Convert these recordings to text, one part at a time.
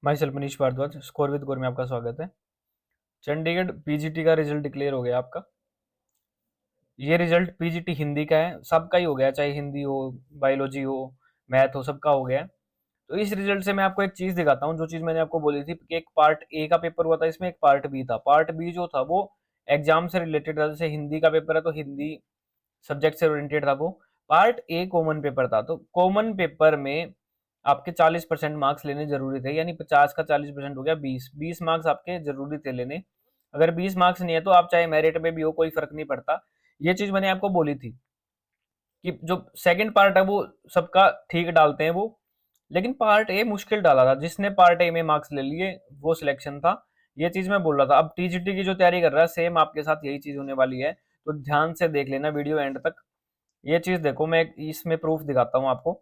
My self Manish Bhardwaj, score with Gaur में आपका स्वागत है। चंडीगढ़ पीजीटी का रिजल्ट डिक्लेयर हो गया आपका। ये रिजल्ट पीजीटी हिंदी का है, सबका ही हो गया, चाहे हिंदी हो, बायोलॉजी हो, मैथ हो, सबका हो गया है। तो इस रिजल्ट से मैं आपको एक चीज दिखाता हूँ, जो चीज मैंने आपको बोली थी कि एक पार्ट ए का पेपर हुआ था, इसमें एक पार्ट बी था। पार्ट बी जो था वो एग्जाम से रिलेटेड था, जैसे हिंदी का पेपर है तो हिंदी सब्जेक्ट से ओरिएंटेड था वो। पार्ट ए कॉमन पेपर था, तो कॉमन पेपर में आपके 40% मार्क्स लेने जरूरी थे, यानी 50 का 40% हो गया 20 मार्क्स आपके जरूरी थे लेने। अगर 20 मार्क्स नहीं है तो आप चाहे मेरिट में भी हो, कोई फर्क नहीं पड़ता। ये चीज मैंने आपको बोली थी कि जो सेकंड पार्ट है वो सबका ठीक डालते हैं वो, लेकिन पार्ट ए मुश्किल डाला था। जिसने पार्ट ए में मार्क्स ले लिए वो सिलेक्शन था। ये चीज मैं बोल रहा था। अब टीजीटी की जो तैयारी कर रहा है सेम आपके साथ यही चीज होने वाली है, तो ध्यान से देख लेना वीडियो एंड तक। ये चीज देखो, मैं इसमें प्रूफ दिखाता हूँ आपको।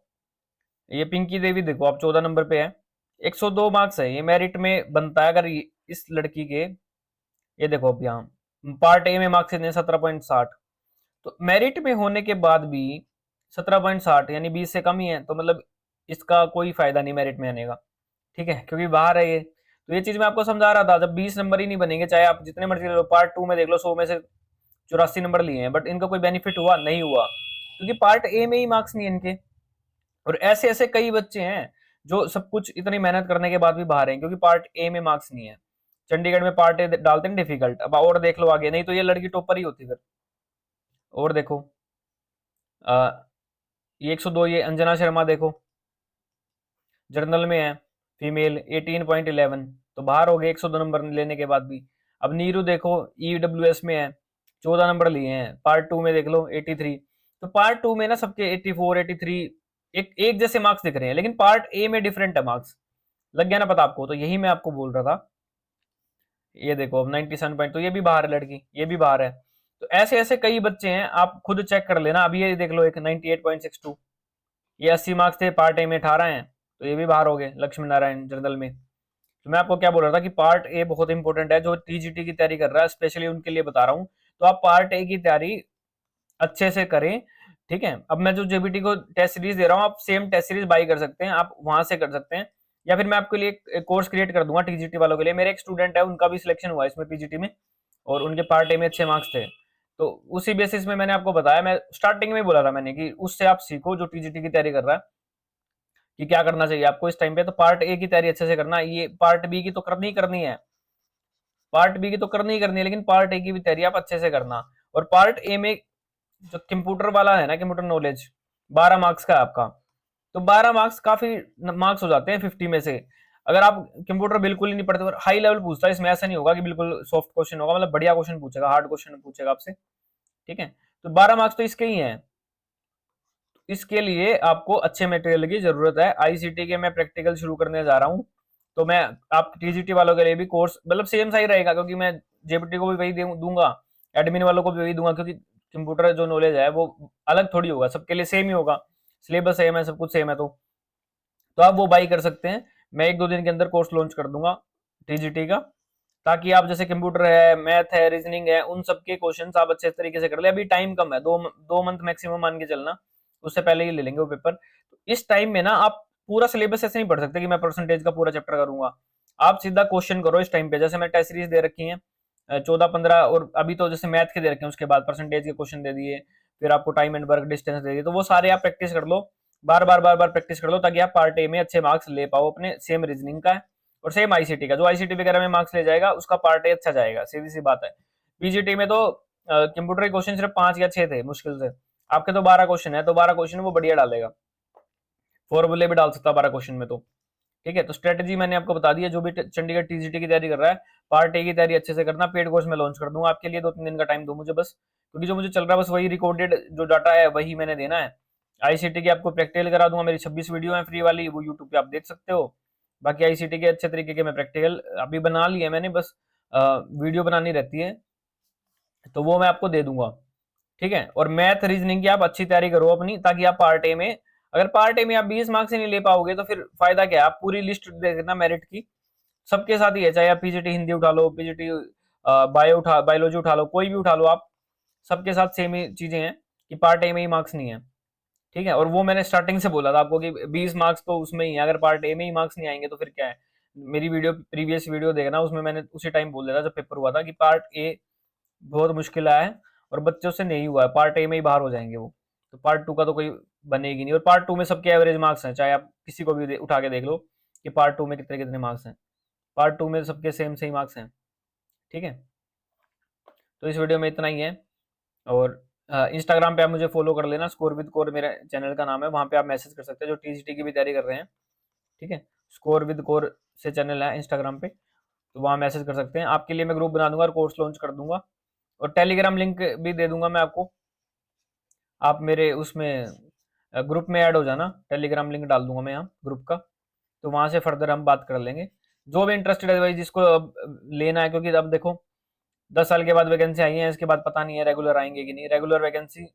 ये पिंकी देवी देखो, आप 14 नंबर पे है, 102 मार्क्स है, ये मेरिट में बनता है। अगर इस लड़की के, ये देखो अब यहाँ पार्ट ए में मार्क्स इतने 17.60, तो मेरिट में होने के बाद भी 17.60 यानी 20 से कम ही है, तो मतलब इसका कोई फायदा नहीं मेरिट में आने का। ठीक है, क्योंकि बाहर है ये। तो ये चीज मैं आपको समझा रहा था, जब 20 नंबर ही नहीं बनेंगे, चाहे आप जितने मर्जी ले लो। पार्ट टू में देख लो, 100 में से 84 नंबर लिए हैं, बट इनका कोई बेनिफिट हुआ नहीं हुआ, क्योंकि पार्ट ए में ही मार्क्स नहीं है इनके। और ऐसे ऐसे कई बच्चे हैं जो सब कुछ इतनी मेहनत करने के बाद भी बाहर हैं, क्योंकि पार्ट ए में मार्क्स नहीं है। चंडीगढ़ में पार्ट ए डालते हैं डिफिकल्ट। अब और देख लो आगे, नहीं तो ये लड़की टॉपर ही होती फिर। और देखो, ये 102, ये अंजना शर्मा देखो, जर्नल में है, फीमेल, 18.11, तो बाहर हो गए 102 नंबर लेने के बाद भी। अब नीरू देखो, ईडब्ल्यूएस में है, 14 नंबर लिए हैं। पार्ट टू में देख लो 83। तो पार्ट टू में ना सबके 84 83 एक एक जैसे मार्क्स दिख रहे हैं, लेकिन पार्ट ए में डिफरेंट है मार्क्स। लग गया ना पता आपको? तो यही मैं आपको बोल रहा था। ये देखो अब 97 पॉइंट, तो ये भी बाहर है लड़की, ये भी बाहर है। तो ऐसे ऐसे कई बच्चे हैं, आप खुद चेक कर लेना। अभी ये देख लो, एक 98.62, ये 80 मार्क्स थे, पार्ट ए में 18 हैं, तो ये भी बाहर हो गए लक्ष्मी नारायण जनरल में। तो मैं आपको क्या बोल रहा था कि पार्ट ए बहुत इंपॉर्टेंट है। जो टीजीटी की तैयारी कर रहा है स्पेशली उनके लिए बता रहा हूँ। तो आप पार्ट ए की तैयारी अच्छे से करें। ठीक है, अब मैं जो जेबीटी को टेस्ट सीरीज दे रहा हूँ, आप सेम टेस्ट सीरीज बाई कर सकते हैं, आप वहां से कर सकते हैं। या फिर मैं आपके लिए एक कोर्स क्रिएट कर दूंगा टीजीटी वालों के लिए। मेरे एक स्टूडेंट है, उनका भी सिलेक्शन हुआ इसमें पीजीटी में, और उनके पार्ट ए में अच्छे मार्क्स थे। तो उसी बेसिस में मैंने आपको बताया, मैं स्टार्टिंग में बोला था मैंने कि उससे आप सीखो जो टीजीटी की तैयारी कर रहा है, कि क्या करना चाहिए आपको इस टाइम पे। तो पार्ट ए की तैयारी अच्छे से करना, ये पार्ट बी की तो करनी ही करनी है, पार्ट बी की तो करनी ही करनी है, लेकिन पार्ट ए की भी तैयारी आप अच्छे से करना। और पार्ट ए में जो कंप्यूटर वाला है ना, कंप्यूटर नॉलेज, 12 मार्क्स का है आपका। तो 12 मार्क्स काफी मार्क्स हो जाते हैं 50 में से। अगर आप कंप्यूटर बिल्कुल ही नहीं पढ़ते, हाई लेवल पूछता है इसमें, ऐसा नहीं होगा कि बिल्कुल सॉफ्ट क्वेश्चन होगा, मतलब बढ़िया क्वेश्चन पूछेगा, हार्ड क्वेश्चन पूछेगा आपसे। ठीक है, तो 12 मार्क्स तो इसके ही हैं। इसके लिए आपको अच्छे मटेरियल की जरूरत है। आईसीटी के मैं प्रैक्टिकल शुरू करने जा रहा हूँ, तो मैं आप टीजीटी वालों के लिए भी कोर्स मतलब सेम सा ही रहेगा, क्योंकि मैं जेपीटी को भी वही दूंगा, एडमिन वालों को भी वही दूंगा, क्योंकि कंप्यूटर जो नॉलेज है वो अलग थोड़ी होगा, सबके लिए सेम ही होगा, सिलेबस सेम है, सब कुछ सेम है। तो आप वो बाई कर सकते हैं। मैं एक दो दिन के अंदर कोर्स लॉन्च कर दूंगा टीजीटी का, ताकि आप जैसे कंप्यूटर है, मैथ है, रीजनिंग है, उन सबके क्वेश्चंस आप अच्छे तरीके से कर ले। अभी टाइम कम है, दो मंथ मैक्सिमम मान के चलना, उससे पहले ही ले लेंगे वो पेपर। तो इस टाइम में ना आप पूरा सिलेबस ऐसे नहीं पढ़ सकते कि मैं परसेंटेज का पूरा चैप्टर करूंगा। आप सीधा क्वेश्चन करो इस टाइम पे। जैसे मैं टेस्ट सीरीज दे रखी है 14 15, और अभी तो जैसे मैथ के दे रखे हैं, उसके बाद परसेंटेज के क्वेश्चन दे दिए, फिर आपको टाइम एंड वर्क डिस्टेंस दे दिए। तो वो सारे आप प्रैक्टिस कर लो, बार बार प्रैक्टिस कर लो, ताकि आप पार्ट ए में अच्छे मार्क्स ले पाओ अपने। सेम रीजनिंग का है और सेम आईसीटी का, जो आईसीटी वगैरह में मार्क्स ले जाएगा उसका पार्ट ए अच्छा जाएगा, सीधी सी बात है। पीजीटी में तो कंप्यूटर के क्वेश्चन सिर्फ 5 या 6 थे मुश्किल से, आपके तो 12 क्वेश्चन है, तो 12 क्वेश्चन वो बढ़िया डालेगा, फॉर्मूले भी डाल सकता है 12 क्वेश्चन में तो। ठीक है, तो स्ट्रेटेजी मैंने आपको बता दी है। जो भी चंडीगढ़ टीजीटी की तैयारी कर रहा है, पार्ट ए की तैयारी अच्छे से करना। पेड कोर्स में लॉन्च कर दूंगा आपके लिए, 2 3 दिन का टाइम दो मुझे बस, क्योंकि जो मुझे चल रहा है बस वही रिकॉर्डेड जो डाटा है वही मैंने देना है। आईसीटी की आपको प्रैक्टिकल करा दूंगा, मेरी 26 वीडियो है फ्री वाली, वो यूट्यूब पे आप देख सकते हो। बाकी आईसीटी के अच्छे तरीके के मैं प्रैक्टिकल अभी बना लिए मैंने, बस वीडियो बनानी रहती है, तो वो मैं आपको दे दूंगा। ठीक है, और मैथ रीजनिंग की आप अच्छी तैयारी करो अपनी, ताकि आप पार्ट ए में, अगर पार्ट ए में आप 20 मार्क्स ही नहीं ले पाओगे तो फिर फायदा क्या है? आप पूरी लिस्ट देखना मेरिट की, सबके साथ ही है, चाहे आप पीजीटी हिंदी उठा लो, पीजीटी बायोलॉजी उठा लो, कोई भी उठा लो आप, सबके साथ सेम ही चीजें हैं कि पार्ट ए में ही मार्क्स नहीं है। ठीक है, और वो मैंने स्टार्टिंग से बोला था आपको कि 20 मार्क्स तो उसमें ही है, अगर पार्ट ए में ही मार्क्स नहीं आएंगे तो फिर क्या है? मेरी वीडियो प्रीवियस वीडियो देखना, उसमें मैंने उसी टाइम बोल दिया था जब पेपर हुआ था कि पार्ट ए बहुत मुश्किल आया है और बच्चों से नहीं हुआ है, पार्ट ए में ही बाहर हो जाएंगे वो। तो पार्ट टू का तो कोई बनेगी नहीं। और पार्ट टू में सबके एवरेज मार्क्स हैं, चाहे आप किसी को भी उठा के देख लो कि पार्ट टू में कितने कितने मार्क्स हैं। पार्ट टू में सबके सेम सही मार्क्स हैं। ठीक है, तो इस वीडियो में इतना ही है। और इंस्टाग्राम पे आप मुझे फॉलो कर लेना, स्कोर विद कोर मेरा चैनल का नाम है, वहाँ पे आप मैसेज कर सकते हैं जो टीजीटी की भी तैयारी कर रहे हैं। ठीक है, स्कोर विद कोर से चैनल है इंस्टाग्राम पे, तो वहाँ मैसेज कर सकते हैं। आपके लिए मैं ग्रुप बना दूंगा और कोर्स लॉन्च कर दूंगा, और टेलीग्राम लिंक भी दे दूंगा मैं आपको। आप मेरे उसमें ग्रुप में ऐड हो जाना, टेलीग्राम लिंक डाल दूंगा मैं यहाँ ग्रुप का, तो वहाँ से फर्दर हम बात कर लेंगे। जो भी इंटरेस्टेड है भाई, जिसको अब लेना है, क्योंकि अब देखो 10 साल के बाद वैकेंसी आई है, इसके बाद पता नहीं है रेगुलर आएंगे कि नहीं। रेगुलर वैकेंसी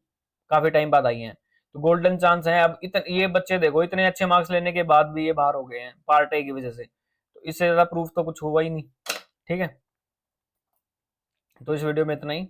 काफी टाइम बाद आई है, तो गोल्डन चांस है। अब ये बच्चे देखो इतने अच्छे मार्क्स लेने के बाद भी ये बाहर हो गए हैं पार्ट ए की वजह से, तो इससे ज्यादा प्रूफ तो कुछ हुआ ही नहीं। ठीक है, तो इस वीडियो में इतना ही।